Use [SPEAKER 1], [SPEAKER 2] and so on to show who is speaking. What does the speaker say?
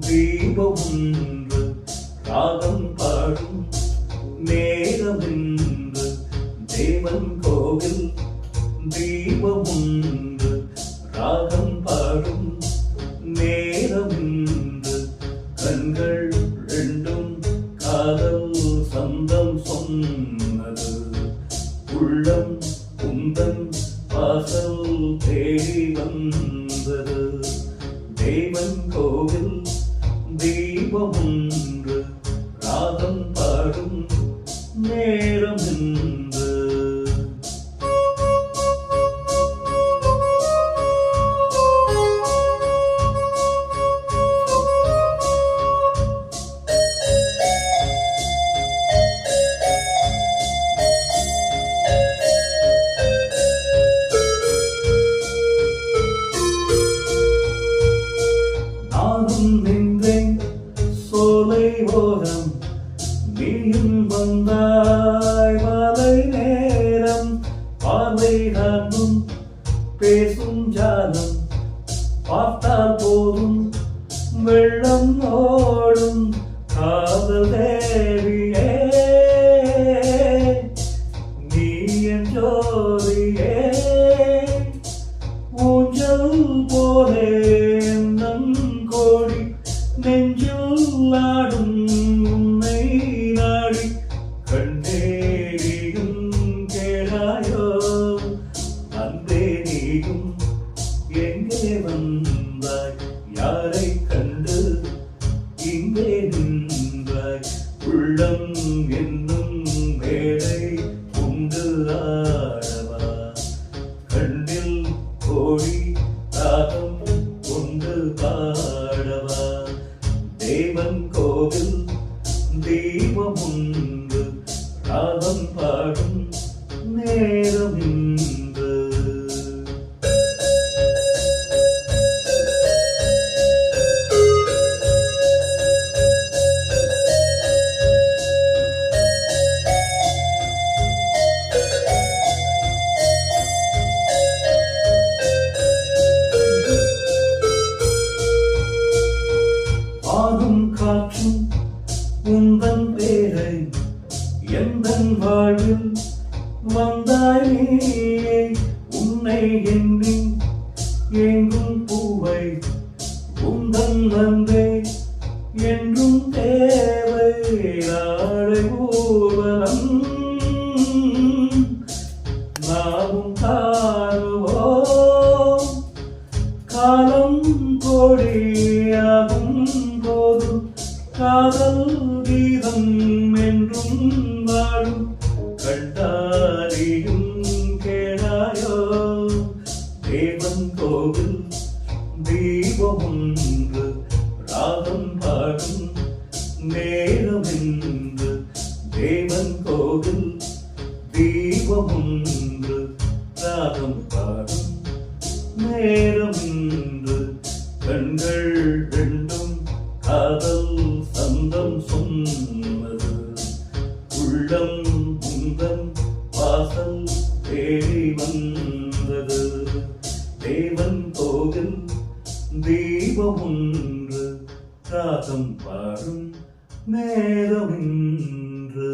[SPEAKER 1] தீபம் ஒன்று ராகம் பாடும் நேரம் என்று தேவன் கோவில். தீபம் ஒன்று ராகம் பாடும் நேரம் என்று கண்கள் ரெண்டும் காதல் சந்தம் சொன்னது. உள்ளம் உந்தன் வாசல் தேடி வந்தது. தேவன் கோவில் தீபம் ஒன்று ராகம் பாடும் நேரம் என்று. நின்றேன் சோலை ஓரம், நீயும் வந்தாய் மாலை நேரம். பார்வை நானும் பேசும் ஜாலம், பார்த்தால் போதும் வெள்ளம் ஓடும். காதல் தேவியே நீ என் ஜோதியே, ஊஞ்சல் போலே கோடி நெஞ்சில் ஆடும் உன்னை நாடி. கண்டேரியும் கேளாயோ அன்பே நீயும் எங்கே வந்தாய்? யாரை கண்டு இங்கே நின்றாய்? உள்ளம் என்னும் மேடை உண்டு ஆடவா, கண்ணில் கோடி தாகம் கொண்டு பாடவா. தேவன் கோவில் தீபம் ஒன்று ராகம் பாடும் நேரம் இன்று. ஆகும் காற்றும் உந்தன் பேரை எந்தன் வாழ்வில் வந்தாய் நீயே. உன்னை எண்ணி எங்கும் பூவை உந்தன் அன்பே என்றும் தேவை. நாளை ஊர்வலம் நாமும் காணுவோம், காலம் கோடியாகும் போது காதல் கீதம் என்றும் வாழும். கண்டாரியும் கேளாயோ தேவன் கோவில் தீபம் ஒன்று ராகம் பாடும் நேரம் என்று. தேவன் கோவில் தீபம் ஒன்று ராகம் பாடும் நேரம் என்று. கண்கள் ரெண்டும் காதல் சந்தம் சொன்னது. உள்ளம் உந்தன் வாசல் தேடி வந்தது. தேவன் கோவில் தீபம் ஒன்று ராகம் பாடும் நேரம் என்று.